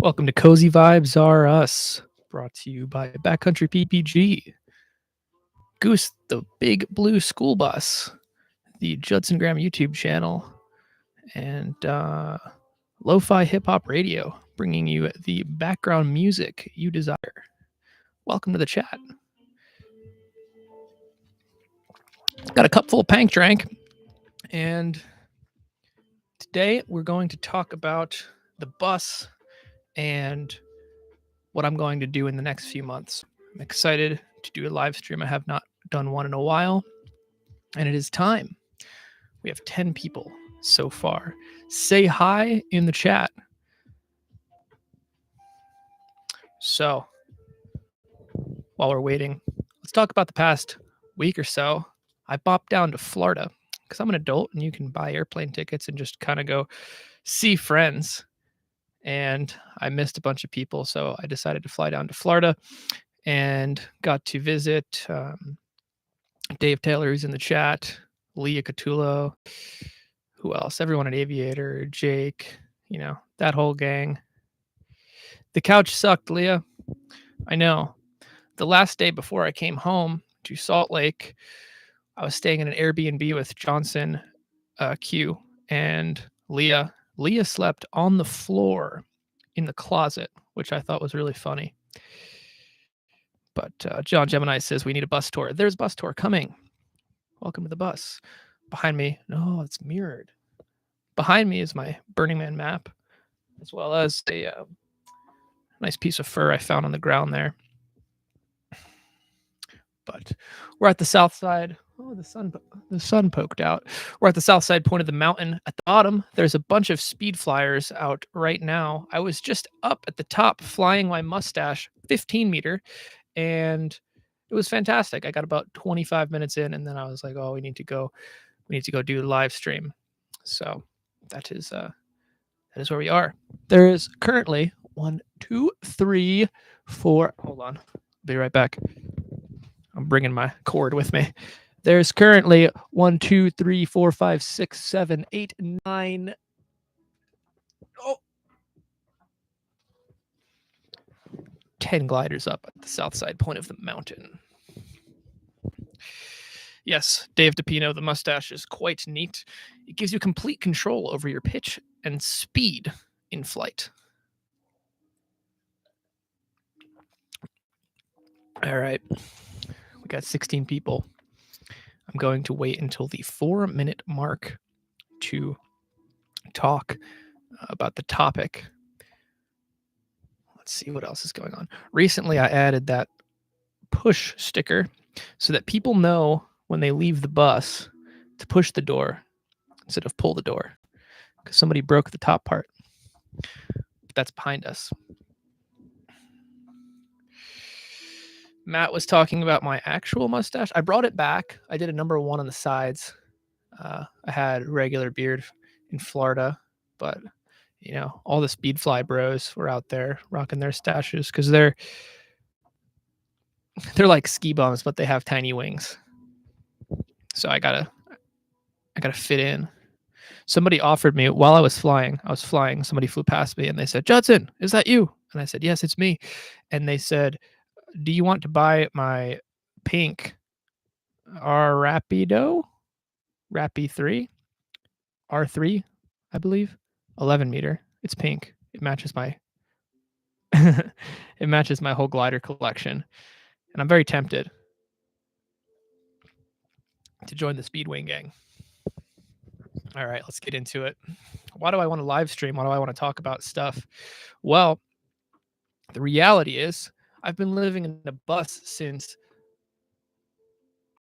Welcome to Cozy Vibes Are Us, brought to you by Backcountry PPG, Goose the Big Blue School Bus, the Judson Graham YouTube channel, and Lo-Fi Hip Hop Radio, bringing you the background music you desire. Welcome to the chat. Got a cup full of Pank Drank, and today we're going to talk about the bus and what I'm going to do in the next few months. I'm excited to do a live stream. I have not done one in a while, and it is time. We have 10 people so far. Say hi in the chat. So, while we're waiting, let's talk about the past week or so. I bopped down to Florida because I'm an adult and you can buy airplane tickets and just kind of go see friends. And I missed a bunch of people, so I decided to fly down to Florida and got to visit Dave Taylor, who's in the chat, Leah Catullo, who else? Everyone at Aviator, Jake, that whole gang. The couch sucked, Leah. I know. The last day before I came home to Salt Lake, I was staying in an Airbnb with Johnson Q and Leah. Leah slept on the floor in the closet, which I thought was really funny. But John Gemini says we need a bus tour. There's a bus tour coming. Welcome to the bus. Behind me, no, it's mirrored. Behind me is my Burning Man map, as well as a nice piece of fur I found on the ground there. But we're at the south side. Oh, the sun poked out. We're at the south side point of the mountain. At the bottom, there's a bunch of speed flyers out right now. I was just up at the top flying my mustache 15 meter, and it was fantastic. I got about 25 minutes in, and then I was like, oh, we need to go do the live stream. So that is where we are. There is currently 1, 2, 3, 4. Hold on. I'll be right back. I'm bringing my cord with me. There's currently 1, 2, 3, 4, 5, 6, 7, 8, 9. Oh. 10 gliders up at the south side point of the mountain. Yes, Dave DePino, the mustache is quite neat. It gives you complete control over your pitch and speed in flight. All right. We got 16 people. I'm going to wait until the 4-minute mark to talk about the topic. Let's see what else is going on. Recently, I added that push sticker so that people know when they leave the bus to push the door instead of pull the door, because somebody broke the top part. But that's behind us. Matt was talking about my actual mustache. I brought it back. I did a number 1 on the sides. I had regular beard in Florida, but all the speed fly bros were out there rocking their stashes because they're like ski bums, but they have tiny wings. So I gotta fit in. Somebody offered me while I was flying. Somebody flew past me and they said, "Judson, is that you?" And I said, "Yes, it's me." And they said, "Do you want to buy my pink Rapido? Rappi 3? R3, I believe. 11 meter. It's pink. It matches my it matches my whole glider collection. And I'm very tempted to join the Speedwing gang. All right, let's get into it. Why do I want to live stream? Why do I want to talk about stuff? Well, the reality is I've been living in a bus since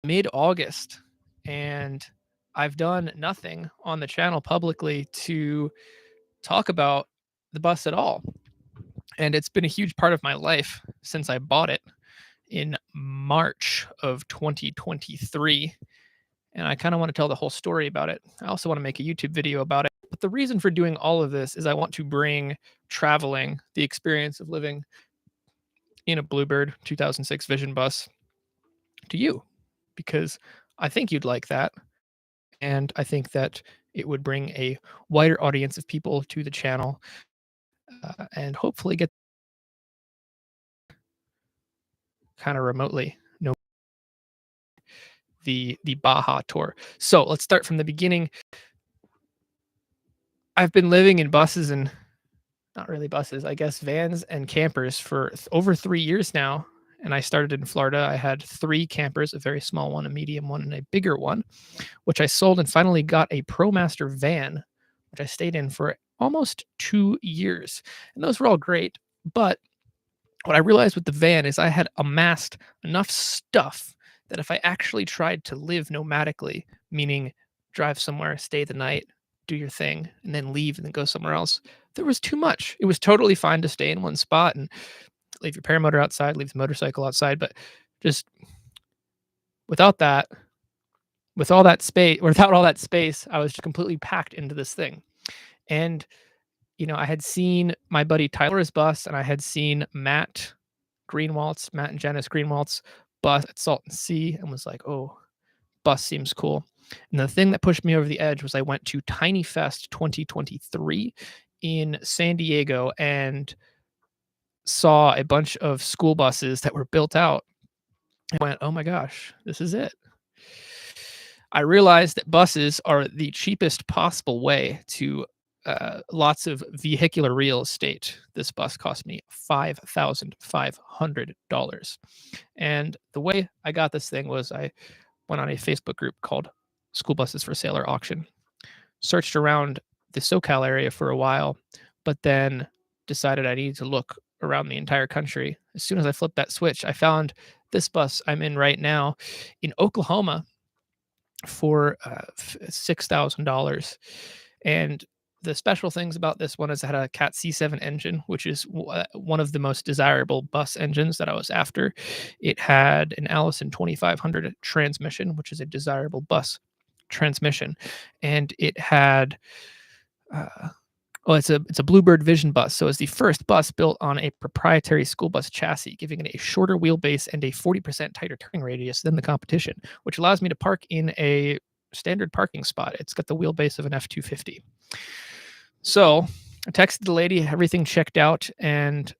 mid-August, and I've done nothing on the channel publicly to talk about the bus at all. And it's been a huge part of my life since I bought it in March of 2023. And I kind of want to tell the whole story about it. I also want to make a YouTube video about it. But the reason for doing all of this is I want to bring traveling, the experience of living in a Bluebird 2006 Vision bus, to you, because I think you'd like that. And I think that it would bring a wider audience of people to the channel and hopefully get kind of remotely the Baja tour. So let's start from the beginning. I've been living in buses and not really buses, I guess vans and campers for over 3 years now. And I started in Florida. I had 3 campers, a very small one, a medium one, and a bigger one, which I sold and finally got a ProMaster van, which I stayed in for almost 2 years. And those were all great. But what I realized with the van is I had amassed enough stuff that if I actually tried to live nomadically, meaning drive somewhere, stay the night, do your thing, and then leave and then go somewhere else, there was too much. It was totally fine to stay in one spot and leave your paramotor outside, leave the motorcycle outside, but just without that, with all that space, without all that space, I was just completely packed into this thing. And I had seen my buddy Tyler's bus, and I had seen Matt and Janice Greenwald's bus at Salton Sea, and was like, oh, bus seems cool. And the thing that pushed me over the edge was I went to Tiny Fest 2023 in San Diego and saw a bunch of school buses that were built out. I went, oh my gosh, this is it. I realized that buses are the cheapest possible way to lots of vehicular real estate. This bus cost me $5,500. And the way I got this thing was I went on a Facebook group called School Buses for Sale or Auction, searched around the SoCal area for a while, but then decided I needed to look around the entire country. As soon as I flipped that switch, I found this bus I'm in right now in Oklahoma for $6,000. And the special things about this one is it had a Cat C7 engine, which is one of the most desirable bus engines that I was after. It had an Allison 2500 transmission, which is a desirable bus transmission, and it had it's a Bluebird Vision bus. So it's the first bus built on a proprietary school bus chassis, giving it a shorter wheelbase and a 40% tighter turning radius than the competition, which allows me to park in a standard parking spot. It's got the wheelbase of an F-250. So I texted the lady, everything checked out, and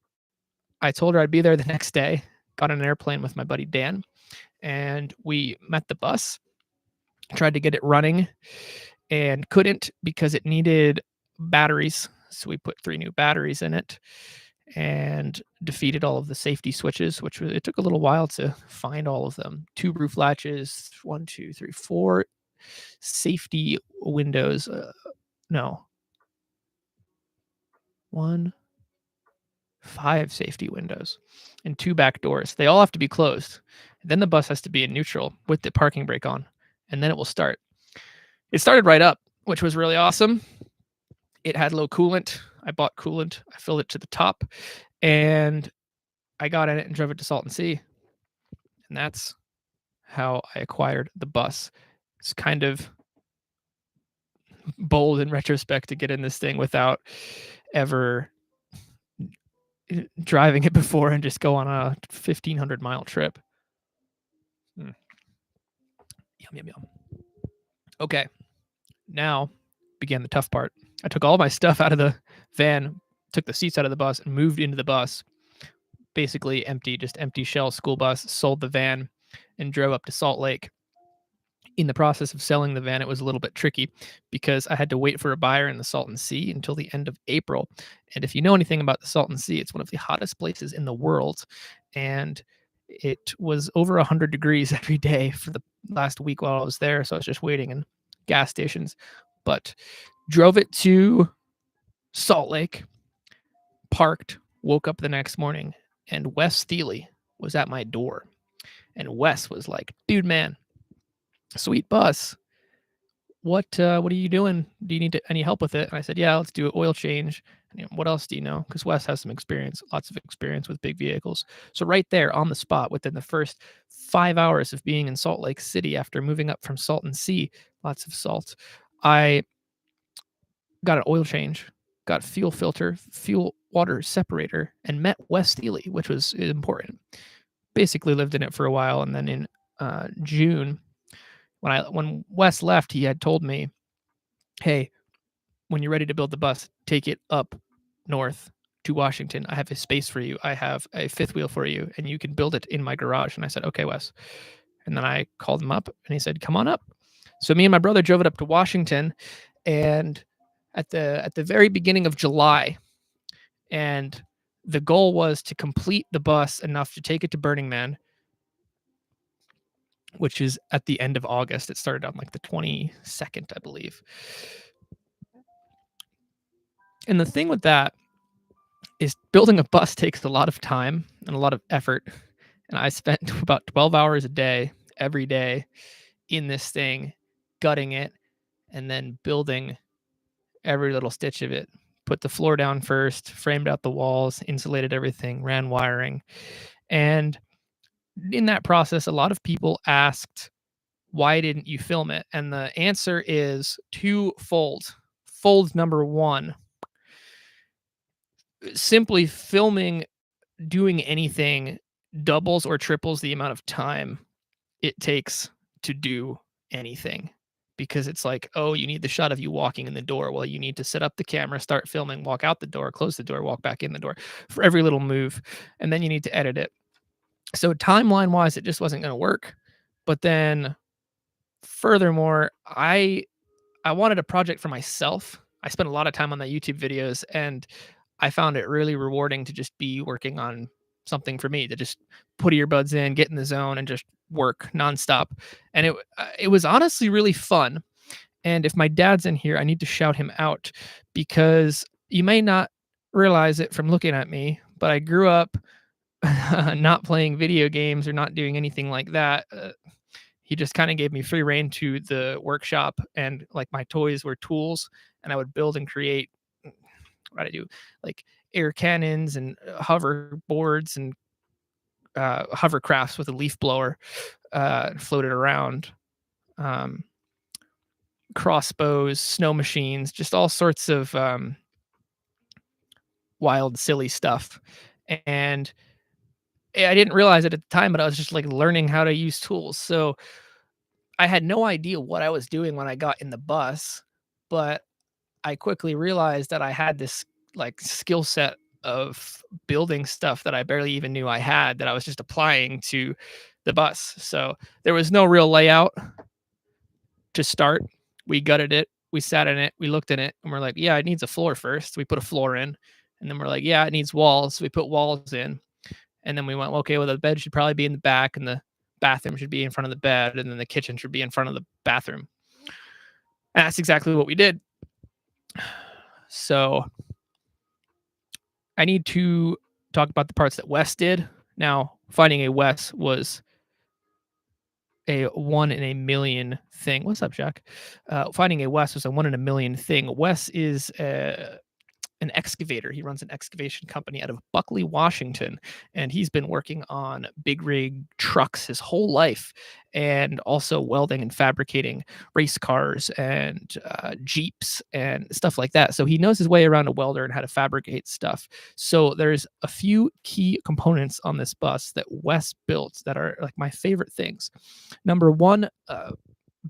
I told her I'd be there the next day. Got on an airplane with my buddy Dan, and we met the bus, tried to get it running, and couldn't because it needed batteries. So we put 3 new batteries in it and defeated all of the safety switches, which it took a little while to find all of them. 2 roof latches, 1, 2, 3, 4 safety windows. No. 1, 5 safety windows and 2 back doors. They all have to be closed. And then the bus has to be in neutral with the parking brake on, and then it will start. It started right up, which was really awesome. It had low coolant. I bought coolant. I filled it to the top, and I got in it and drove it to Salton Sea. And that's how I acquired the bus. It's kind of bold in retrospect to get in this thing without ever driving it before and just go on a 1,500-mile trip. Yum, yum, yum. Okay, now began the tough part. I took all my stuff out of the van, took the seats out of the bus, and moved into the bus. Basically empty, just empty shell school bus, sold the van, and drove up to Salt Lake. In the process of selling the van, it was a little bit tricky because I had to wait for a buyer in the Salton Sea until the end of April. And if you know anything about the Salton Sea, it's one of the hottest places in the world. And it was over 100 degrees every day for the last week while I was there. So I was just waiting in gas stations. But drove it to Salt Lake, parked, woke up the next morning, and Wes Thiele was at my door. And Wes was like, dude, man, sweet bus. What are you doing? Do you need any help with it? And I said, yeah, let's do an oil change. And, what else do you know? Because Wes has some experience, lots of experience with big vehicles. So right there on the spot, within the first 5 hours of being in Salt Lake City after moving up from Salton Sea, lots of salt, I got an oil change, got fuel filter, fuel water separator, and met Wes Thiele, which was important. Basically lived in it for a while, and then in June, when Wes left, he had told me, hey, when you're ready to build the bus, take it up north to Washington. I have a space for you. I have a fifth wheel for you, and you can build it in my garage." And I said, "Okay, Wes." And then I called him up, and he said, "Come on up." So me and my brother drove it up to Washington, and at the very beginning of July, and the goal was to complete the bus enough to take it to Burning Man, which is at the end of August. It started on like the 22nd, I believe. And the thing with that is building a bus takes a lot of time and a lot of effort. And I spent about 12 hours a day, every day, in this thing, gutting it, and then building every little stitch of it. Put the floor down first, framed out the walls, insulated everything, ran wiring. And in that process, a lot of people asked, "Why didn't you film it?" And the answer is twofold. Fold number one: simply filming doing anything doubles or triples the amount of time it takes to do anything, because it's like, oh, you need the shot of you walking in the door. Well, you need to set up the camera, start filming, walk out the door, close the door, walk back in the door for every little move. And then you need to edit it. So timeline wise, it just wasn't going to work. But then furthermore, I wanted a project for myself. I spent a lot of time on the YouTube videos, and I found it really rewarding to just be working on something for me, to just put earbuds in, get in the zone, and just work nonstop. And it was honestly really fun. And if my dad's in here, I need to shout him out, because you may not realize it from looking at me, but I grew up not playing video games or not doing anything like that. He just kind of gave me free reign to the workshop, and like my toys were tools, and I would build and create. What did I do? Like air cannons and hoverboards and hovercrafts with a leaf blower, floated around, um, crossbows, snow machines, just all sorts of wild, silly stuff. And I didn't realize it at the time, but I was just like learning how to use tools. So I had no idea what I was doing when I got in the bus, but I quickly realized that I had this like skill set of building stuff that I barely even knew I had, that I was just applying to the bus. So there was no real layout to start. We gutted it, we sat in it, we looked in it, and we're like, yeah, it needs a floor first. We put a floor in, and then we're like, yeah, it needs walls. So we put walls in, and then we went, okay, well, the bed should probably be in the back, and the bathroom should be in front of the bed, and then the kitchen should be in front of the bathroom. And that's exactly what we did. So I need to talk about the parts that Wes did. Now, finding a Wes was a 1 in a million thing. What's up, Jack? Finding a Wes was a 1 in a million thing. Wes is an excavator. He runs an excavation company out of Buckley, Washington, and he's been working on big rig trucks his whole life, and also welding and fabricating race cars and Jeeps and stuff like that. So he knows his way around a welder and how to fabricate stuff. So there's a few key components on this bus that Wes built that are like my favorite things. Number one,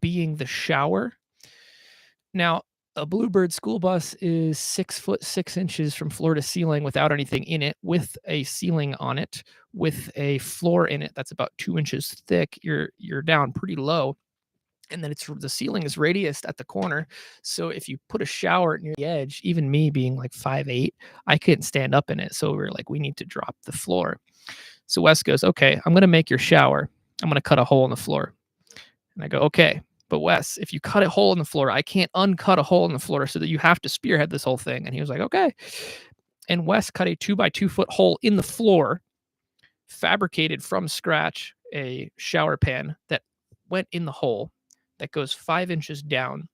being the shower. Now, a Bluebird school bus is 6'6" from floor to ceiling without anything in it, with a ceiling on it, with a floor in it that's about 2 inches thick. You're down pretty low, and then the ceiling is radiused at the corner. So if you put a shower near the edge, even me being like 5'8", I couldn't stand up in it. So we were like, we need to drop the floor. So Wes goes, okay, I'm gonna make your shower. I'm gonna cut a hole in the floor. And I go, okay. But Wes, if you cut a hole in the floor, I can't uncut a hole in the floor, so that you have to spearhead this whole thing. And he was like, okay. And Wes cut a 2 by 2 foot hole in the floor, fabricated from scratch a shower pan that went in the hole, that goes 5 inches down,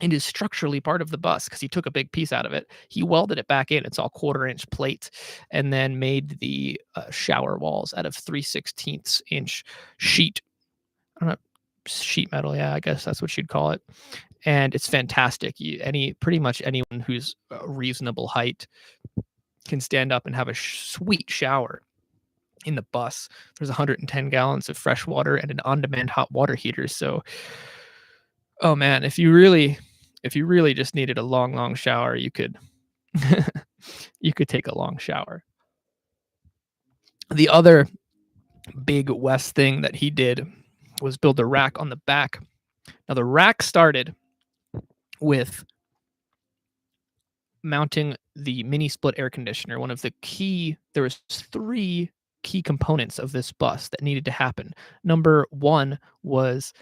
and is structurally part of the bus, because he took a big piece out of it. He welded it back in. It's all 1/4 inch plate, and then made the shower walls out of 3/16 inch sheet. I don't know, sheet metal. Yeah, I guess that's what you'd call it. And it's fantastic. Pretty much anyone who's a reasonable height can stand up and have a sweet shower in the bus. There's 110 gallons of fresh water and an on-demand hot water heater. So, oh man, if you really just needed a long shower, you could you could take a long shower. The other big West thing that he did was build a rack on the back. Now the rack started with mounting the mini split air conditioner. There was 3 key components of this bus that needed to happen. Number 1 was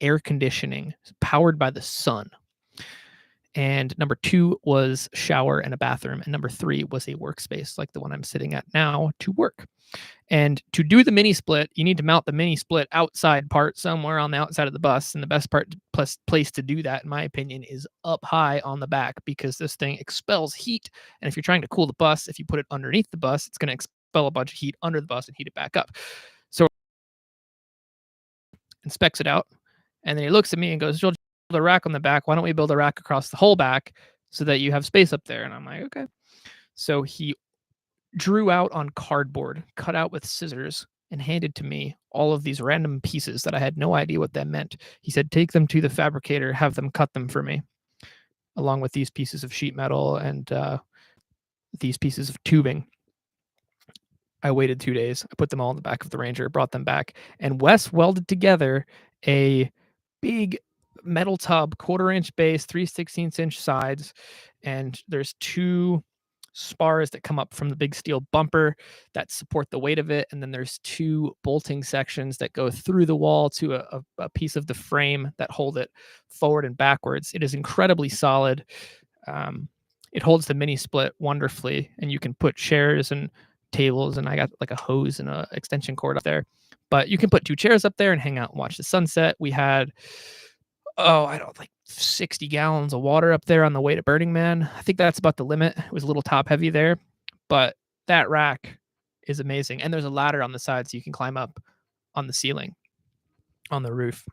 air conditioning powered by the sun. And number 2 was shower and a bathroom. And number 3 was a workspace like the one I'm sitting at now to work. And to do the mini split, you need to mount the mini split outside part somewhere on the outside of the bus. And the best place to do that, in my opinion, is up high on the back, because this thing expels heat. And if you're trying to cool the bus, if you put it underneath the bus, it's going to expel a bunch of heat under the bus and heat it back up. So inspects it out. And then he looks at me and goes, "Joel, build a rack on the back. Why don't we build a rack across the whole back so that you have space up there?" And I'm like, okay. So he drew out on cardboard, cut out with scissors, and handed to me all of these random pieces that I had no idea what that meant. He said, "Take them to the fabricator, have them cut them for me," along with these pieces of sheet metal and these pieces of tubing. I waited 2 days. I put them all in the back of the Ranger, brought them back, and Wes welded together a big metal tub, 1/4-inch base, 3/16-inch sides, and there's 2 spars that come up from the big steel bumper that support the weight of it, and then there's 2 bolting sections that go through the wall to a piece of the frame that hold it forward and backwards. It is incredibly solid. It holds the mini split wonderfully, and you can put chairs and tables, and I got like a hose and a extension cord up there. But you can put 2 chairs up there and hang out and watch the sunset. We had, I don't like 60 gallons of water up there on the way to Burning Man. I think that's about the limit. It was a little top heavy there, but that rack is amazing. And there's a ladder on the side so you can climb up on the ceiling, on the roof.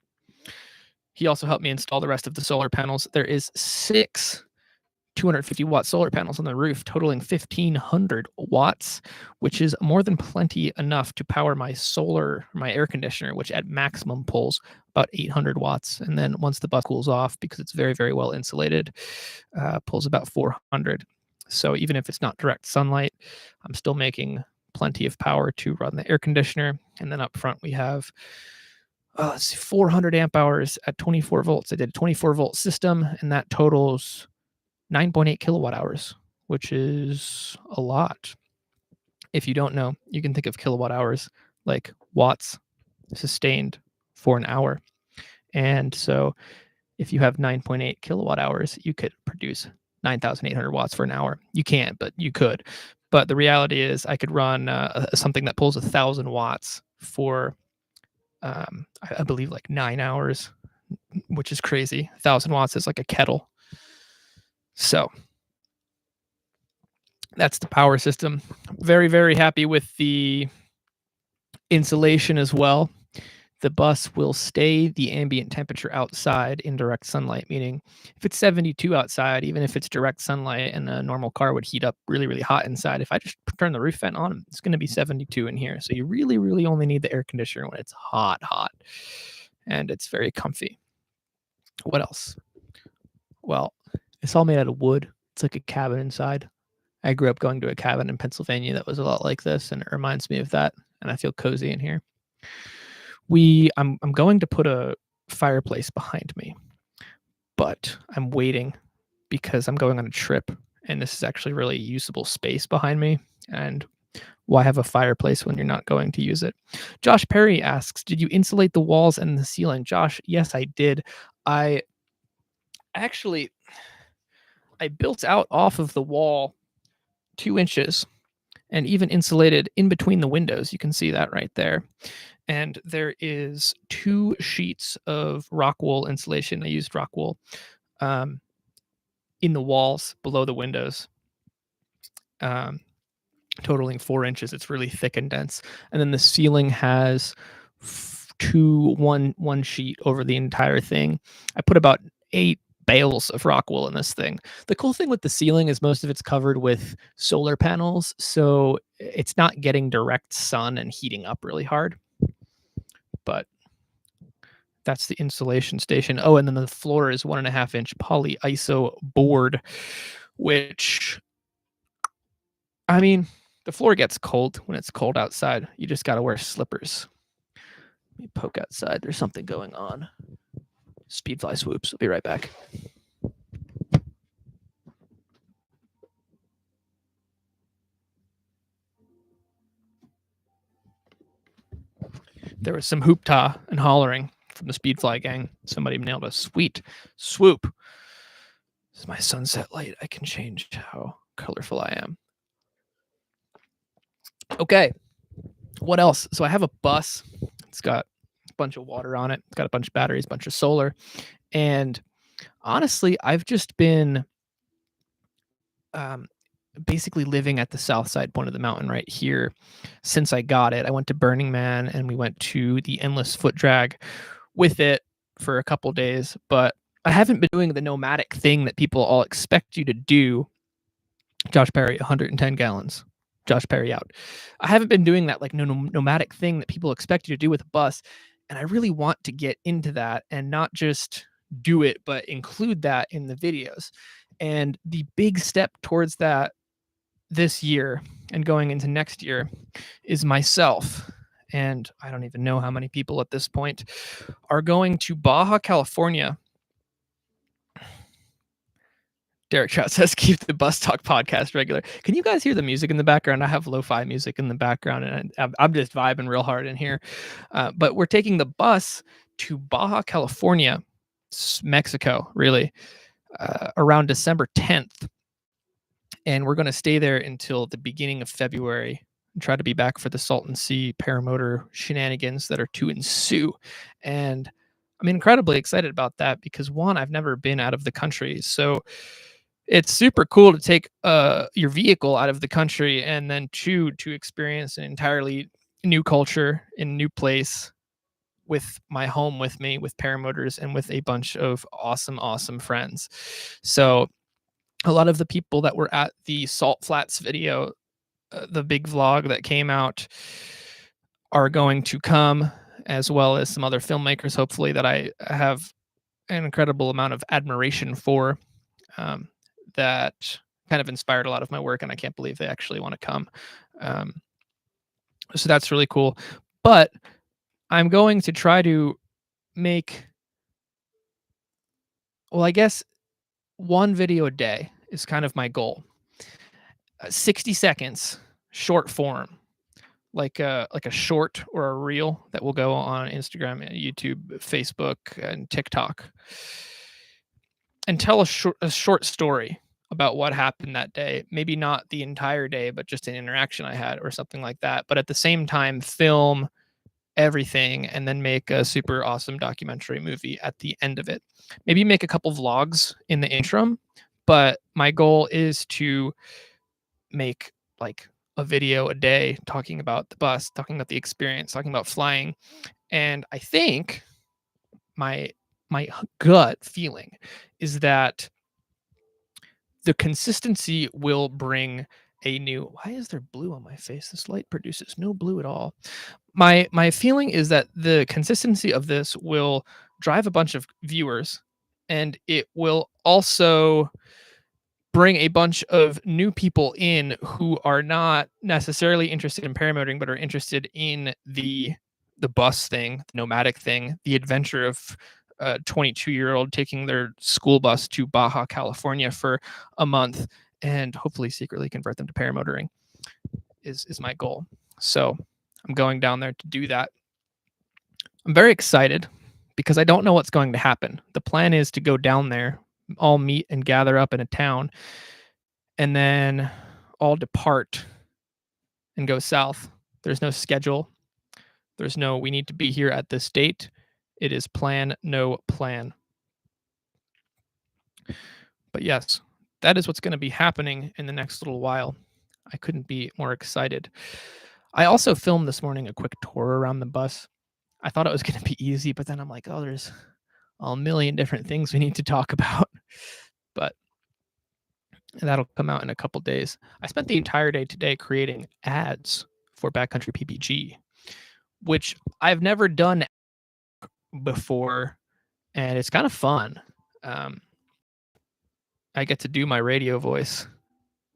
He also helped me install the rest of the solar panels. There is 6 250-watt solar panels on the roof, totaling 1,500 watts, which is more than plenty enough to power my air conditioner, which at maximum pulls about 800 watts. And then once the bus cools off, because it's very, very well insulated, pulls about 400. So even if it's not direct sunlight, I'm still making plenty of power to run the air conditioner. And then up front, we have 400 amp hours at 24 volts. I did a 24-volt system, and that totals 9.8 kilowatt hours, which is a lot. If you don't know, you can think of kilowatt hours like watts sustained for an hour. And so if you have 9.8 kilowatt hours, you could produce 9,800 watts for an hour. You can't, but you could. But the reality is I could run something that pulls 1,000 watts for, I believe, like 9 hours, which is crazy. 1,000 watts is like a kettle. So that's the power system. Very, very happy with the insulation as well. The bus will stay the ambient temperature outside in direct sunlight, meaning if it's 72 outside, even if it's direct sunlight and a normal car would heat up really, really hot inside, if I just turn the roof vent on, it's going to be 72 in here. So you really, really only need the air conditioner when it's hot, and it's very comfy. What else? Well, it's all made out of wood. It's like a cabin inside. I grew up going to a cabin in Pennsylvania that was a lot like this, and it reminds me of that, and I feel cozy in here. I'm going to put a fireplace behind me, but I'm waiting because I'm going on a trip, and this is actually really usable space behind me, and why have a fireplace when you're not going to use it? Josh Perry asks, did you insulate the walls and the ceiling? Josh, yes, I did. I built out off of the wall 2 inches and even insulated in between the windows. You can see that right there. And there is 2 sheets of rock wool insulation. I used rock wool in the walls below the windows, totaling 4 inches. It's really thick and dense. And then the ceiling has one sheet over the entire thing. I put about 8 bales of rock wool in this thing. The cool thing with the ceiling is most of it's covered with solar panels, so it's not getting direct sun and heating up really hard. But that's the insulation station. Oh, and then the floor is 1.5-inch polyiso board, which I mean, the floor gets cold when it's cold outside. You just got to wear slippers. Let me poke outside. There's something going on. Speedfly swoops. I'll be right back. There was some hoopta and hollering from the Speedfly gang. Somebody nailed a sweet swoop. This is my sunset light. I can change how colorful I am. Okay. What else? So I have a bus. It's got a bunch of water on it. It's got a bunch of batteries, a bunch of solar. And honestly, I've just been basically living at the south side point of the mountain right here since I got it. I went to Burning Man and we went to the Endless Foot Drag with it for a couple days, but I haven't been doing the nomadic thing that people all expect you to do. Josh Perry, 110 gallons. Josh Perry out. I haven't been doing that like nomadic thing that people expect you to do with a bus, and I really want to get into that and not just do it, but include that in the videos. And the big step towards that this year and going into next year is myself. And I don't even know how many people at this point are going to Baja, California. Derek Trout says, keep the Bus Talk podcast regular. Can you guys hear the music in the background? I have lo-fi music in the background, and I'm just vibing real hard in here. But we're taking the bus to Baja, California, Mexico, really, around December 10th. And we're going to stay there until the beginning of February and try to be back for the Salton Sea paramotor shenanigans that are to ensue. And I'm incredibly excited about that because, one, I've never been out of the country. So it's super cool to take your vehicle out of the country, and then two, to experience an entirely new culture in a new place with my home with me, with paramotors, and with a bunch of awesome friends. So a lot of the people that were at the Salt Flats video, the big vlog that came out, are going to come, as well as some other filmmakers, hopefully, that I have an incredible amount of admiration for, that kind of inspired a lot of my work, and I can't believe they actually want to come. So that's really cool. But I'm going to try to make, well, I guess one video a day is kind of my goal. 60 seconds, short form, like a short or a reel that will go on Instagram, YouTube, Facebook, and TikTok, and tell a short story about what happened that day. Maybe not the entire day, but just an interaction I had or something like that. But at the same time, film everything and then make a super awesome documentary movie at the end of it. Maybe make a couple vlogs in the interim, but my goal is to make like a video a day talking about the bus, talking about the experience, talking about flying. And I think my gut feeling is that the consistency will bring a new, why is there blue on my face? This light produces no blue at all. My feeling is that the consistency of this will drive a bunch of viewers, and it will also bring a bunch of new people in who are not necessarily interested in paramotoring, but are interested in the bus thing, the nomadic thing, the adventure of a 22-year-old taking their school bus to Baja, California for a month, and hopefully secretly convert them to paramotoring is my goal. So I'm going down there to do that. I'm very excited because I don't know what's going to happen. The plan is to go down there, all meet and gather up in a town, and then all depart and go south. There's no schedule. There's no, we need to be here at this date. It is plan, no plan. But yes, that is what's going to be happening in the next little while. I couldn't be more excited. I also filmed this morning a quick tour around the bus. I thought it was going to be easy, but then I'm like, oh, there's a million different things we need to talk about. But that'll come out in a couple days. I spent the entire day today creating ads for Backcountry PPG, which I've never done before, and it's kind of fun. I get to do my radio voice,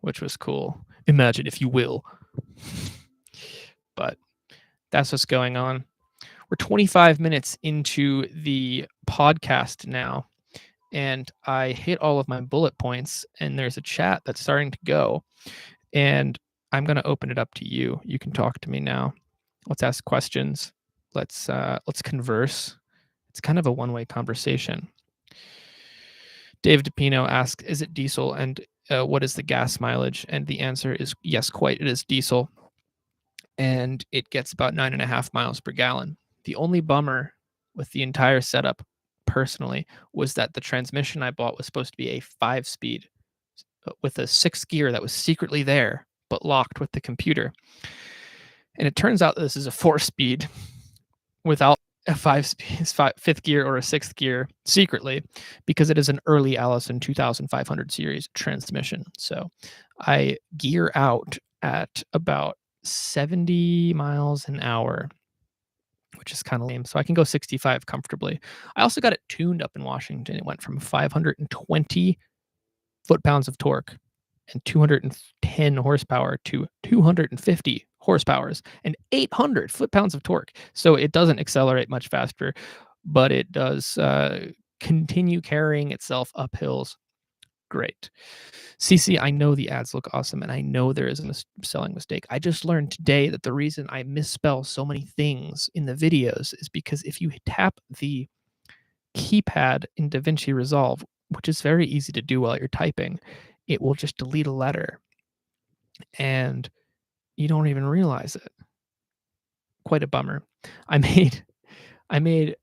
which was cool. Imagine, if you will. But that's what's going on. We're 25 minutes into the podcast now, and I hit all of my bullet points, and there's a chat that's starting to go. And I'm going to open it up to you. You can talk to me now. Let's ask questions. Let's converse. It's kind of a one-way conversation. Dave DePino asks, is it diesel, and what is the gas mileage? And the answer is yes, quite. It is diesel, and it gets about 9.5 miles per gallon. The only bummer with the entire setup, personally, was that the transmission I bought was supposed to be a 5-speed with a 6th gear that was secretly there, but locked with the computer. And it turns out this is a 4-speed without a 5th gear or a 6th gear secretly, because it is an early Allison 2500 series transmission. So I gear out at about 70 miles an hour, which is kind of lame. So I can go 65 comfortably. I also got it tuned up in Washington. It went from 520 foot-pounds of torque and 210 horsepower to 250 horsepowers and 800 foot-pounds of torque. So it doesn't accelerate much faster, but it does continue carrying itself up hills. Great. CC, I know the ads look awesome, and I know there is a selling mistake. I just learned today that the reason I misspell so many things in the videos is because if you tap the keypad in DaVinci Resolve, which is very easy to do while you're typing, it will just delete a letter, and you don't even realize it. Quite a bummer. I made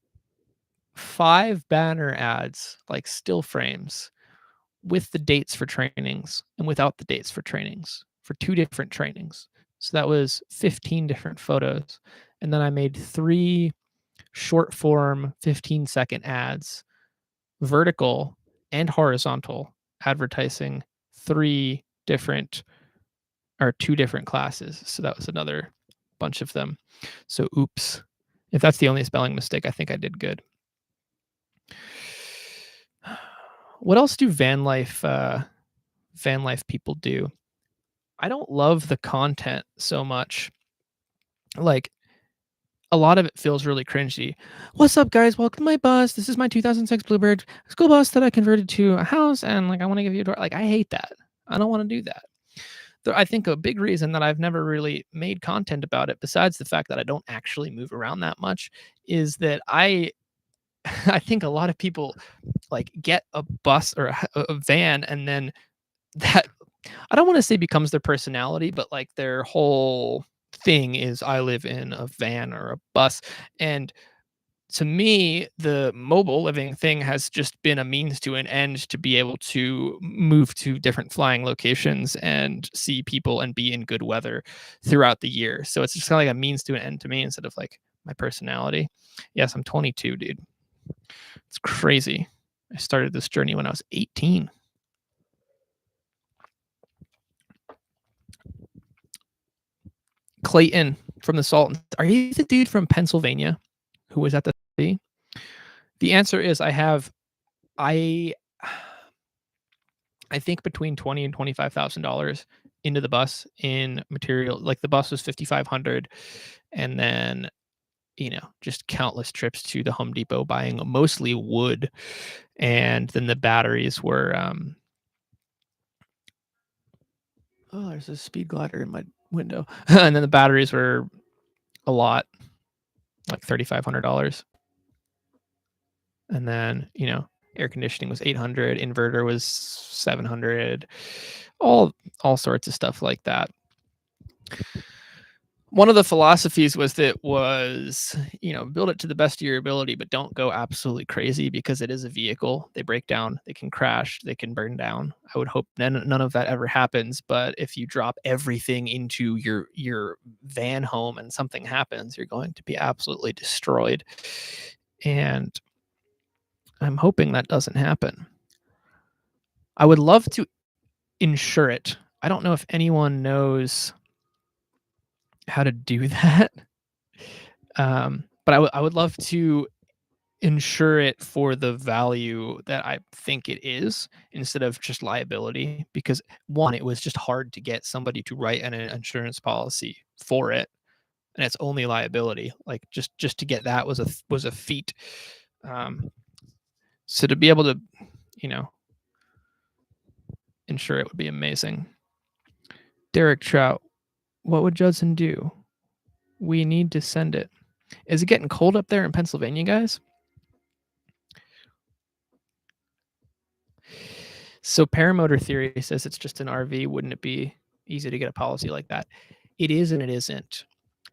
5 banner ads, like still frames, with the dates for trainings and without the dates for trainings, for 2 different trainings. So that was 15 different photos. And then I made 3 short form 15-second ads, vertical and horizontal, advertising 2 different classes. So that was another bunch of them. So oops. If that's the only spelling mistake, I think I did good. What else do van life people do? I don't love the content so much. Like, a lot of it feels really cringy. What's up, guys? Welcome to my bus. This is my 2006 Bluebird school bus that I converted to a house, and like I want to give you a tour. Like, I hate that. I don't want to do that. I think a big reason that I've never really made content about it, besides the fact that I don't actually move around that much, is that I think a lot of people like get a bus or a van, and then that, I don't want to say becomes their personality, but like their whole thing is I live in a van or a bus. And to me, the mobile living thing has just been a means to an end to be able to move to different flying locations and see people and be in good weather throughout the year. So it's just kind of like a means to an end to me instead of like my personality. Yes, I'm 22, dude. It's crazy. I started this journey when I was 18. Clayton from the Sultans. Are you the dude from Pennsylvania who was at the sea? The answer is I think between $20,000 and $25,000 into the bus in material. Like the bus was 5,500, and then just countless trips to the Home Depot buying mostly wood, and then the batteries were oh, there's a speed glider in my window. And then the batteries were a lot, like $3,500. And then, air conditioning was 800, inverter was 700, all sorts of stuff like that. One of the philosophies was build it to the best of your ability, but don't go absolutely crazy, because it is a vehicle. They break down, they can crash, they can burn down. I would hope none of that ever happens. But if you drop everything into your van home and something happens, you're going to be absolutely destroyed. And I'm hoping that doesn't happen. I would love to insure it. I don't know if anyone knows how to do that. But I would love to insure it for the value that I think it is instead of just liability. Because one, it was just hard to get somebody to write an insurance policy for it, and it's only liability. Like just to get that was a feat. So to be able to, insure it would be amazing. Derek Trout, what would Judson do? We need to send it. Is it getting cold up there in Pennsylvania, guys? So paramotor theory says it's just an RV. Wouldn't it be easy to get a policy like that? It is and it isn't.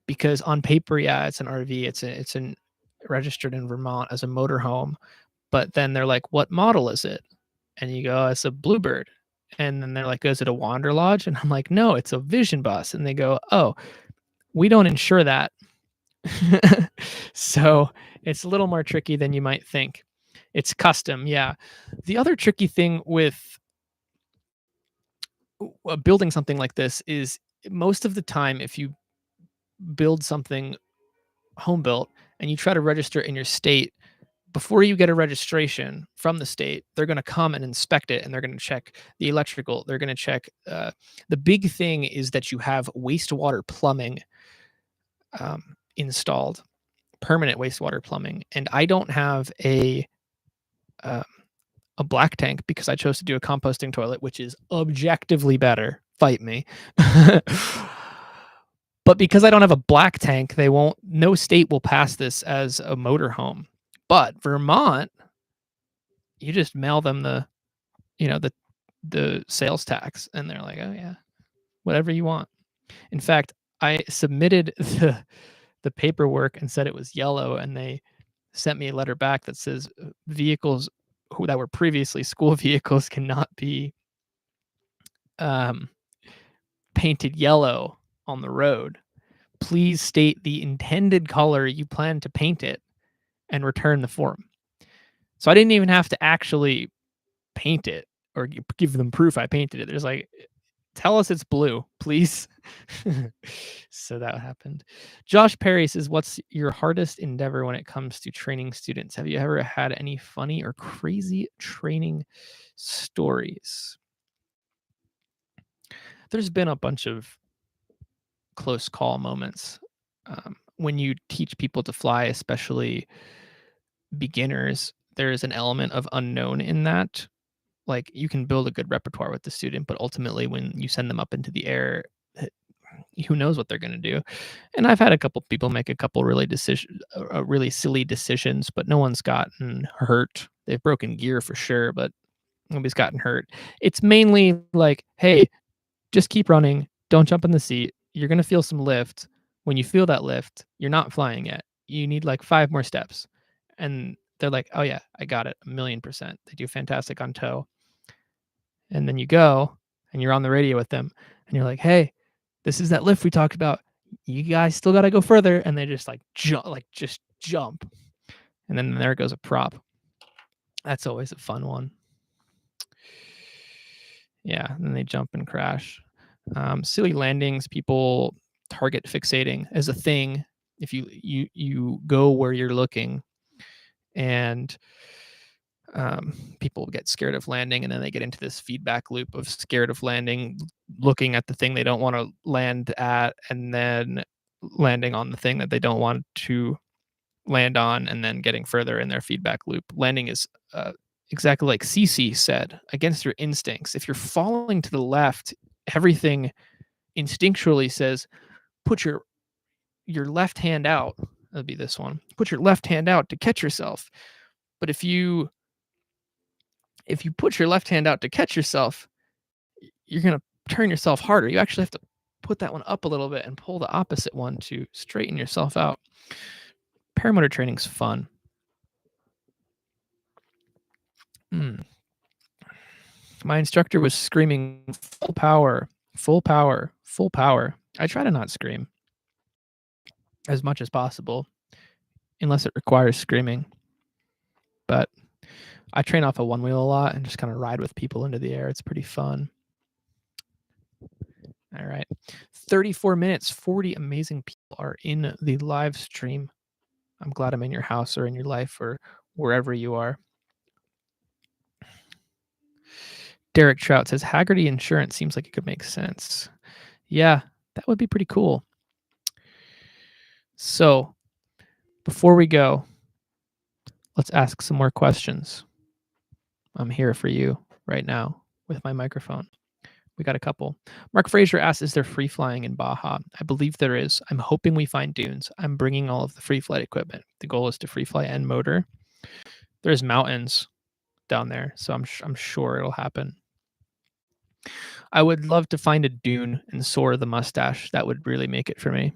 Because on paper, yeah, it's an RV. It's registered in Vermont as a motorhome. But then they're like, what model is it? And you go, it's a Bluebird. And then they're like, is it a Wander Lodge? And I'm like, no, it's a Vision Bus. And they go, oh, we don't insure that. So it's a little more tricky than you might think. It's custom, yeah. The other tricky thing with building something like this is most of the time, if you build something home built and you try to register in your state, before you get a registration from the state, they're going to come and inspect it, and they're going to check the electrical. They're going to check. The big thing is that you have wastewater plumbing installed, permanent wastewater plumbing. And I don't have a black tank because I chose to do a composting toilet, which is objectively better. Fight me. But because I don't have a black tank, no state will pass this as a motorhome. But Vermont, you just mail them the sales tax, and they're like, oh yeah, whatever you want. In fact, I submitted the paperwork and said it was yellow, and they sent me a letter back that says vehicles that were previously school vehicles cannot be painted yellow on the road. Please state the intended color you plan to paint it and return the form. So I didn't even have to actually paint it or give them proof I painted it. There's like, tell us it's blue, please. So that happened. Josh Perry says, what's your hardest endeavor when it comes to training students? Have you ever had any funny or crazy training stories? There's been a bunch of close call moments. When you teach people to fly, especially beginners, there is an element of unknown in that. Like, you can build a good repertoire with the student, but ultimately when you send them up into the air, who knows what they're going to do. And I've had a couple people make a couple really silly decisions, but no one's gotten hurt. They've broken gear for sure, but nobody's gotten hurt. It's mainly like, hey, just keep running. Don't jump in the seat. You're going to feel some lift. When you feel that lift, you're not flying yet. You need like 5 more steps. And they're like, oh yeah, I got it. 1,000,000%. They do fantastic on tow. And then you go and you're on the radio with them and you're like, hey, this is that lift we talked about. You guys still got to go further. And they just jump. And then there goes a prop. That's always a fun one. Yeah. And then they jump and crash. Silly landings, people target fixating as a thing. If you go where you're looking, and people get scared of landing, and then they get into this feedback loop of scared of landing, looking at the thing they don't want to land at, and then landing on the thing that they don't want to land on, and then getting further in their feedback loop. Landing is exactly like Cece said, against your instincts. If you're falling to the left, everything instinctually says, put your left hand out. That'd be this one. Put your left hand out to catch yourself. But if you put your left hand out to catch yourself, you're going to turn yourself harder. You actually have to put that one up a little bit and pull the opposite one to straighten yourself out. Paramotor training's fun. My instructor was screaming full power, full power, full power. I try to not scream as much as possible, unless it requires screaming. But I train off a one wheel a lot and just kind of ride with people into the air. It's pretty fun. All right. 34 minutes, 40 amazing people are in the live stream. I'm glad I'm in your house or in your life or wherever you are. Derek Trout says Haggerty Insurance seems like it could make sense. Yeah, that would be pretty cool. So, before we go, let's ask some more questions. I'm here for you right now with my microphone. We got a couple. Mark Fraser asks, is there free flying in Baja? I believe there is. I'm hoping we find dunes. I'm bringing all of the free flight equipment. The goal is to free fly and motor. There's mountains down there, so I'm sure it'll happen. I would love to find a dune and soar the mustache. That would really make it for me.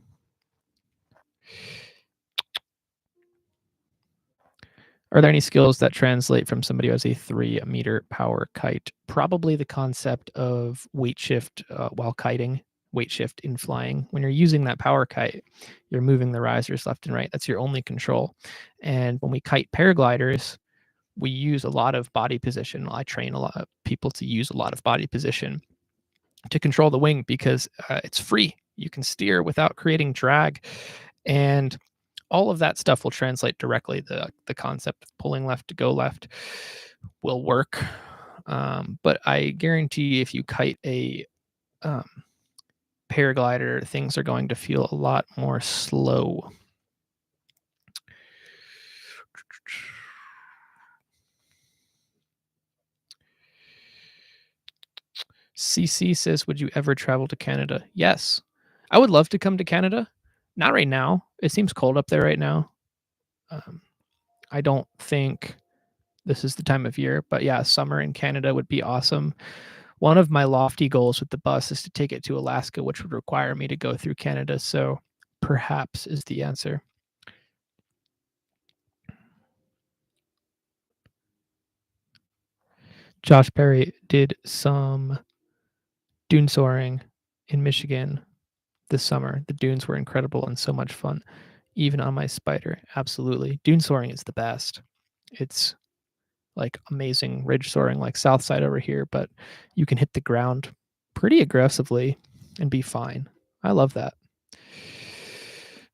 Are there any skills that translate from somebody who has a 3-meter power kite? Probably the concept of weight shift while kiting, weight shift in flying. When you're using that power kite, you're moving the risers left and right. That's your only control. And when we kite paragliders, we use a lot of body position. I train a lot of people to use a lot of body position to control the wing because it's free. You can steer without creating drag. And all of that stuff will translate directly. The concept of pulling left to go left will work. But I guarantee if you kite a paraglider, things are going to feel a lot more slow. CC says, would you ever travel to Canada? Yes. I would love to come to Canada. Not right now. It seems cold up there right now. I don't think this is the time of year, but yeah, summer in Canada would be awesome. One of my lofty goals with the bus is to take it to Alaska, which would require me to go through Canada. So perhaps is the answer. Josh Perry did some dune soaring in Michigan this summer. The dunes were incredible and so much fun, even on my Spider. Absolutely. Dune soaring is the best. It's like amazing ridge soaring like Southside over here, but you can hit the ground pretty aggressively and be fine. I love that.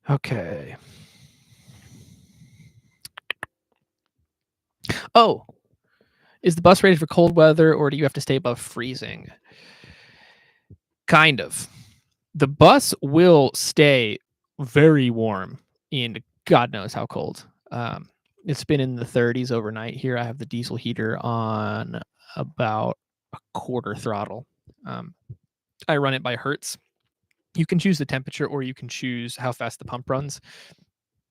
Okay. Oh, is the bus rated for cold weather or do you have to stay above freezing? Kind of. The bus will stay very warm in God knows how cold. It's been in the 30s overnight here. I have the diesel heater on about a quarter throttle. I run it by hertz. You can choose the temperature or you can choose how fast the pump runs.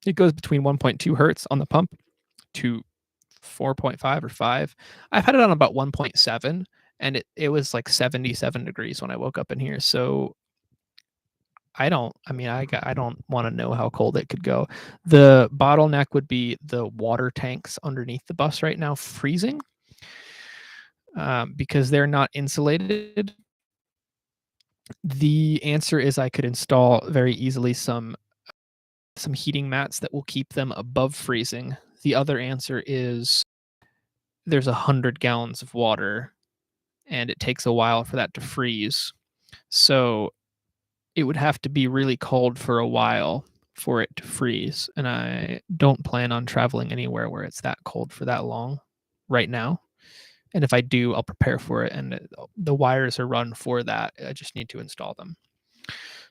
It goes between 1.2 hertz on the pump to 4.5 or 5. I've had it on about 1.7 and it was like 77 degrees when I woke up in here. So I don't want to know how cold it could go. The bottleneck would be the water tanks underneath the bus right now freezing because they're not insulated. The answer is I could install very easily some heating mats that will keep them above freezing. The other answer is there's 100 gallons of water and it takes a while for that to freeze. So it would have to be really cold for a while for it to freeze. And I don't plan on traveling anywhere where it's that cold for that long right now. And if I do, I'll prepare for it. And the wires are run for that. I just need to install them.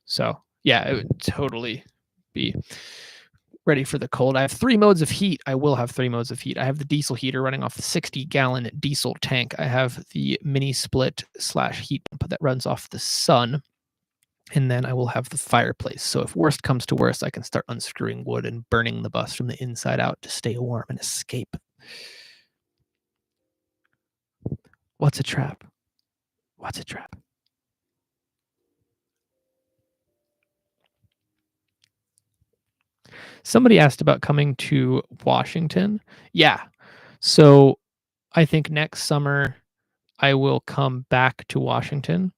So yeah, it would totally be ready for the cold. I have 3 modes of heat. I will have 3 modes of heat. I have the diesel heater running off the 60-gallon diesel tank. I have the mini split / heat pump that runs off the sun. And then I will have the fireplace. So if worst comes to worst, I can start unscrewing wood and burning the bus from the inside out to stay warm and escape. What's a trap? What's a trap? Somebody asked about coming to Washington. Yeah. So I think next summer I will come back to Washington,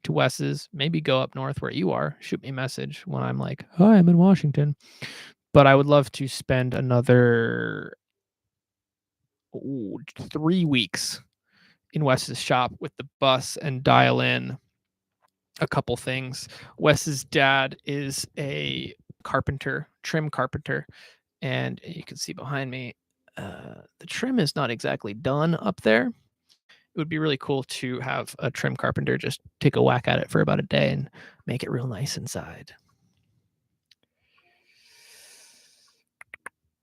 to Wes's, maybe go up north where you are. Shoot me a message when I'm like, hi, I'm in Washington. But I would love to spend another 3 weeks in Wes's shop with the bus and dial in a couple things. Wes's dad is a carpenter, trim carpenter, And you can see behind me, the trim is not exactly done up there. It would be really cool to have a trim carpenter just take a whack at it for about a day and make it real nice inside.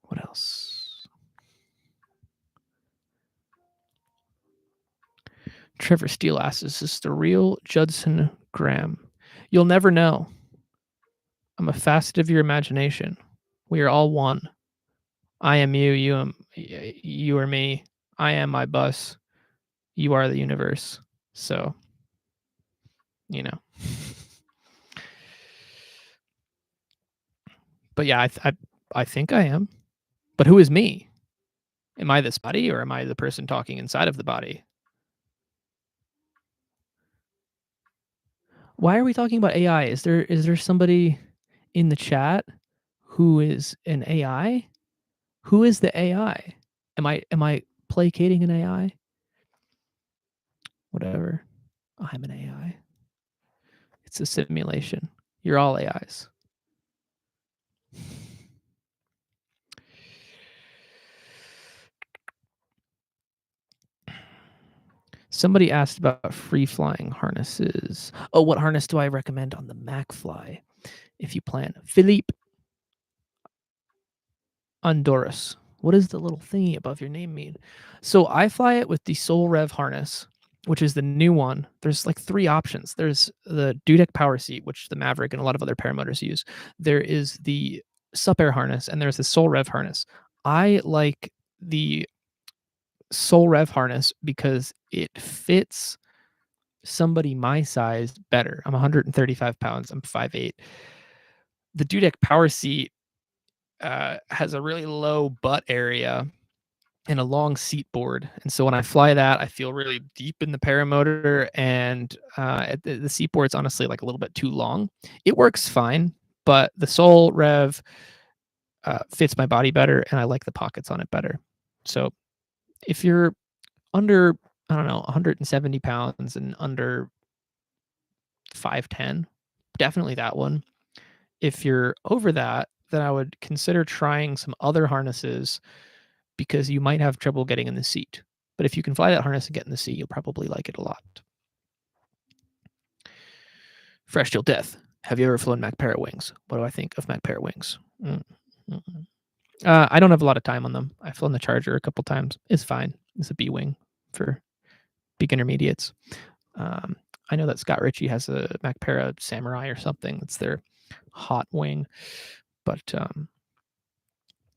What else? Trevor Steele asks, is this the real Judson Graham? You'll never know. I'm a facet of your imagination. We are all one. I am you, you are me. I am my bus. You are the universe. So, you know. But yeah, I think I am. But who is me? Am I this body or am I the person talking inside of the body? Why are we talking about AI? Is there somebody in the chat who is an AI? Who is the AI? Am I placating an AI? Whatever. I'm an AI. It's a simulation. You're all AIs. Somebody asked about free flying harnesses. Oh, what harness do I recommend on the MacFly if you plan? Philippe Honduras. What does the little thingy above your name mean? So I fly it with the Soul Rev harness, which is the new one. There's like 3 options. There's the Dudek power seat, which the Maverick and a lot of other paramotors use. There is the Sup Air harness, and there's the Soul Rev harness. I like the Soul Rev harness because it fits somebody my size better. I'm 135 pounds. I'm 5'8". The Dudek power seat has a really low butt area and a long seat board. And so when I fly that, I feel really deep in the paramotor, and the seat board's honestly like a little bit too long. It works fine, but the Soul Rev fits my body better, and I like the pockets on it better. So if you're under, I don't know, 170 pounds and under 5'10", definitely that one. If you're over that, then I would consider trying some other harnesses because you might have trouble getting in the seat. But if you can fly that harness and get in the seat, you'll probably like it a lot. Fresh till death. Have you ever flown Mac Para wings? What do I think of Mac Para wings? I don't have a lot of time on them. I've flown the Charger a couple times. It's fine. It's a B wing for big intermediates. I know that Scott Ritchie has a Mac Para Samurai or something. It's their hot wing, but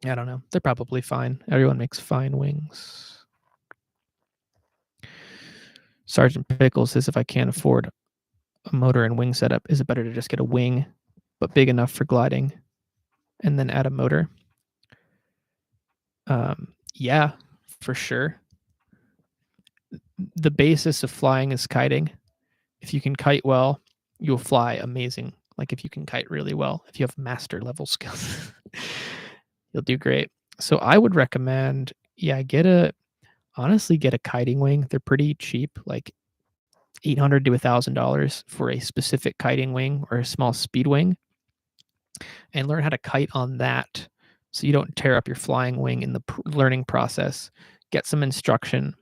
I don't know. They're probably fine. Everyone makes fine wings. Sergeant Pickles says, if I can't afford a motor and wing setup, is it better to just get a wing, but big enough for gliding, and then add a motor? Yeah, for sure. The basis of flying is kiting. If you can kite well, you'll fly amazing. Like if you can kite really well, if you have master level skills, you'll do great. So I would recommend, honestly get a kiting wing. They're pretty cheap, like $800 to $1,000 for a specific kiting wing or a small speed wing, and learn how to kite on that so you don't tear up your flying wing in the learning process. Get some instruction.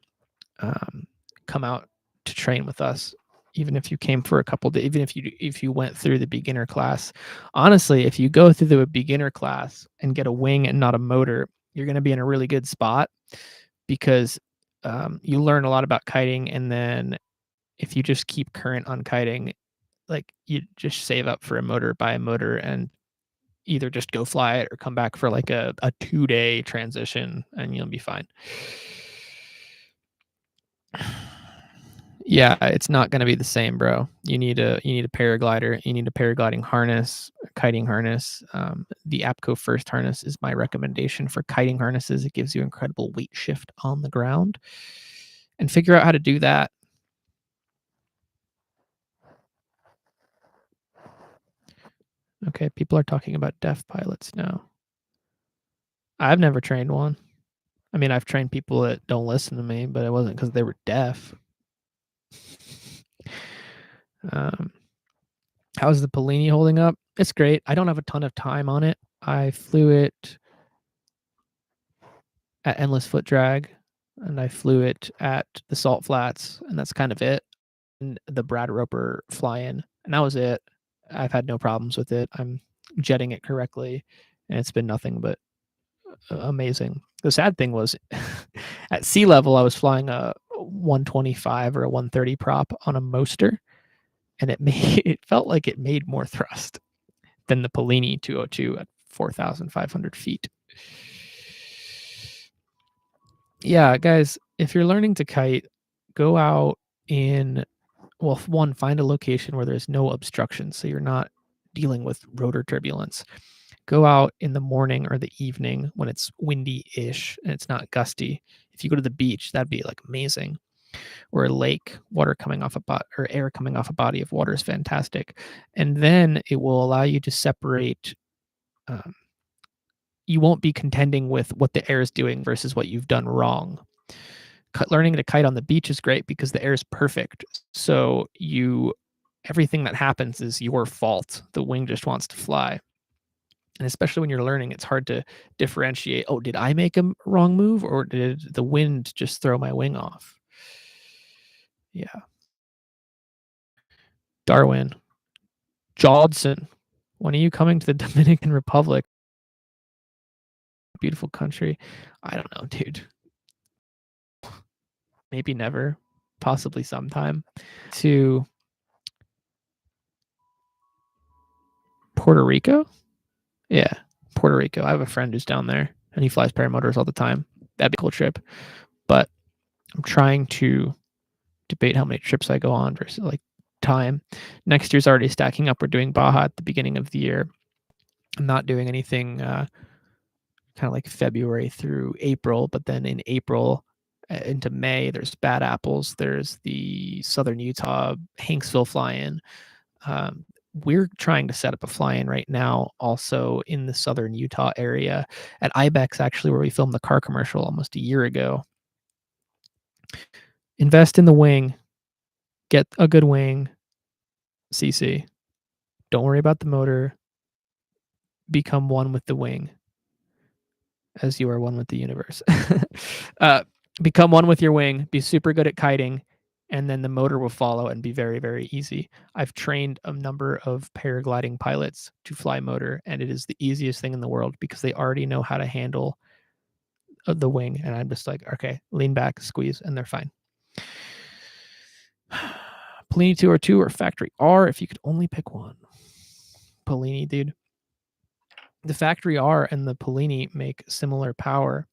Come out to train with us, even if you came for a couple days, even if you went through the beginner class. Honestly, if you go through the beginner class and get a wing and not a motor, you're going to be in a really good spot because you learn a lot about kiting, and then if you just keep current on kiting, like you just save up for a motor, buy a motor, and either just go fly it or come back for like a 2-day transition, and you'll be fine. Yeah, it's not going to be the same, bro. You need a paraglider. You need a paragliding harness, a kiting harness. The APCO First harness is my recommendation for kiting harnesses. It gives you incredible weight shift on the ground, and figure out how to do that. Okay, people are talking about deaf pilots now. I've never trained one. I mean, I've trained people that don't listen to me, but it wasn't because they were deaf. How's the Polini holding up? It's great. I don't have a ton of time on it. I flew it at endless foot drag, and I flew it at the Salt Flats, and that's kind of it. And the Brad Roper fly-in, and that was it. I've had no problems with it. I'm jetting it correctly, and it's been nothing but amazing. The sad thing was at sea level, I was flying a 125 or a 130 prop on a Moster, and it felt like it made more thrust than the Polini 202 at 4,500 feet. Yeah, guys, if you're learning to kite, go out in, well, one, find a location where there's no obstruction so you're not dealing with rotor turbulence. Go out in the morning or the evening when it's windy-ish and it's not gusty. If you go to the beach, that'd be like amazing. Or a lake, water coming off or air coming off a body of water is fantastic. And then it will allow you to separate. You won't be contending with what the air is doing versus what you've done wrong. Learning to kite on the beach is great because the air is perfect. So everything that happens is your fault. The wing just wants to fly. And especially when you're learning, it's hard to differentiate, oh, did I make a wrong move or did the wind just throw my wing off? Yeah. Darwin. Jodson. When are you coming to the Dominican Republic? Beautiful country. I don't know, dude. Maybe never. Possibly sometime. To Puerto Rico? Yeah, Puerto Rico. I have a friend who's down there and he flies paramotors all the time. That'd be a cool trip. But I'm trying to debate how many trips I go on versus like time. Next year's already stacking up. We're doing Baja at the beginning of the year. I'm not doing anything kind of like February through April, but then in April into May, there's Bad Apples. There's the Southern Utah Hanksville fly-in. We're trying to set up a fly-in right now also in the Southern Utah area at Ibex, actually, where we filmed the car commercial almost a year ago. Invest in the wing. Get a good wing. CC. Don't worry about the motor. Become one with the wing as you are one with the universe. Become one with your wing. Be super good at kiting, and then the motor will follow and be very, very easy. I've trained a number of paragliding pilots to fly motor, and it is the easiest thing in the world because they already know how to handle the wing. And I'm just like, okay, lean back, squeeze, and they're fine. Polini 202 or Factory R, if you could only pick one. Polini, dude. The Factory R and the Polini make similar power,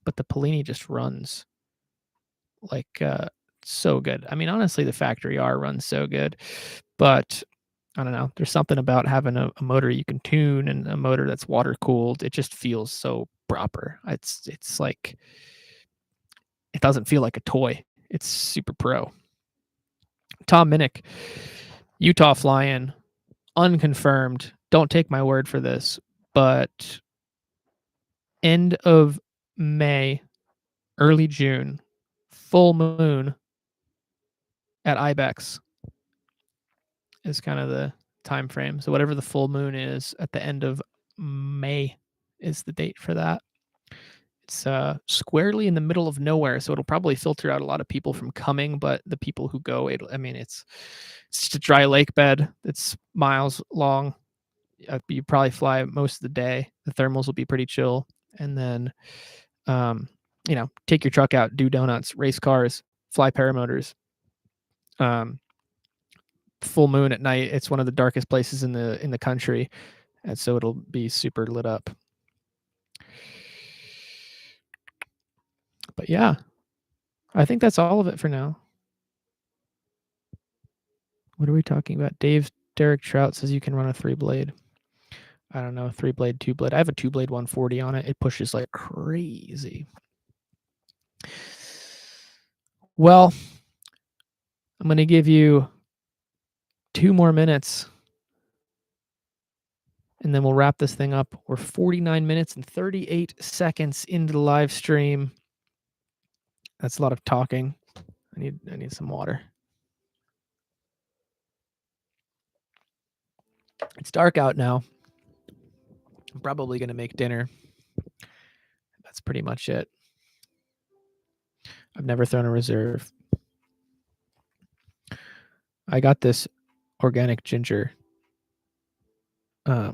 but the Polini just runs like so good. I mean, honestly, the Factory R runs so good, but I don't know. There's something about having a motor you can tune and a motor that's water cooled. It just feels so proper. It's like it doesn't feel like a toy. It's super pro. Tom Minnick, Utah fly-in, unconfirmed. Don't take my word for this, but end of May, early June, full moon at Ibex is kind of the time frame. So whatever the full moon is at the end of May is the date for that. It's squarely in the middle of nowhere, so it'll probably filter out a lot of people from coming. But the people who go, it's just a dry lake bed. It's miles long. You probably fly most of the day. The thermals will be pretty chill, and then take your truck out, do donuts, race cars, fly paramotors. Full moon at night. It's one of the darkest places in the country, and so it'll be super lit up. But yeah, I think that's all of it for now. What are we talking about? Derek Trout says you can run a 3-blade. I don't know, 3-blade, 2-blade. I have a 2-blade 140 on it. It pushes like crazy. Well, I'm going to give you 2 more minutes and then we'll wrap this thing up. We're 49 minutes and 38 seconds into the live stream. That's a lot of talking. I need some water. It's dark out now. I'm probably going to make dinner. That's pretty much it. I've never thrown a reserve. I got this organic ginger,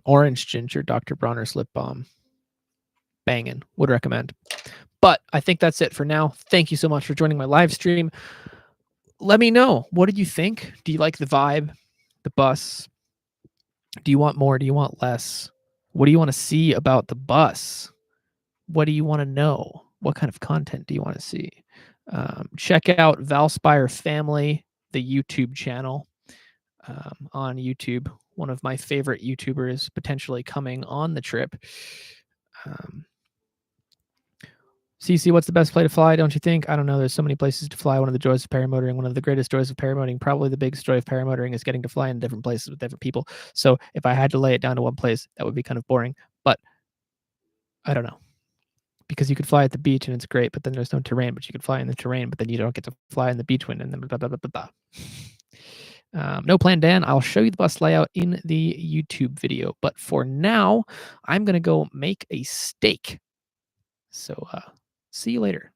orange ginger Dr. Bronner's lip balm. Banging. Would recommend. But I think that's it for now. Thank you so much for joining my live stream. Let me know. What did you think? Do you like the vibe? The bus? Do you want more? Do you want less? What do you want to see about the bus? What do you want to know? What kind of content do you want to see? Check out Valspire Family, the YouTube channel on YouTube. One of my favorite YouTubers potentially coming on the trip. CC, what's the best place to fly, don't you think? I don't know. There's so many places to fly. One of the joys of paramotoring, one of the greatest joys of paramotoring, probably the biggest joy of paramotoring is getting to fly in different places with different people. So if I had to lay it down to one place, that would be kind of boring. But I don't know. Because you could fly at the beach and it's great, but then there's no terrain, but you could fly in the terrain, but then you don't get to fly in the beach wind and then blah, blah, blah, blah, blah. No plan, Dan. I'll show you the bus layout in the YouTube video. But for now, I'm going to go make a steak. So see you later.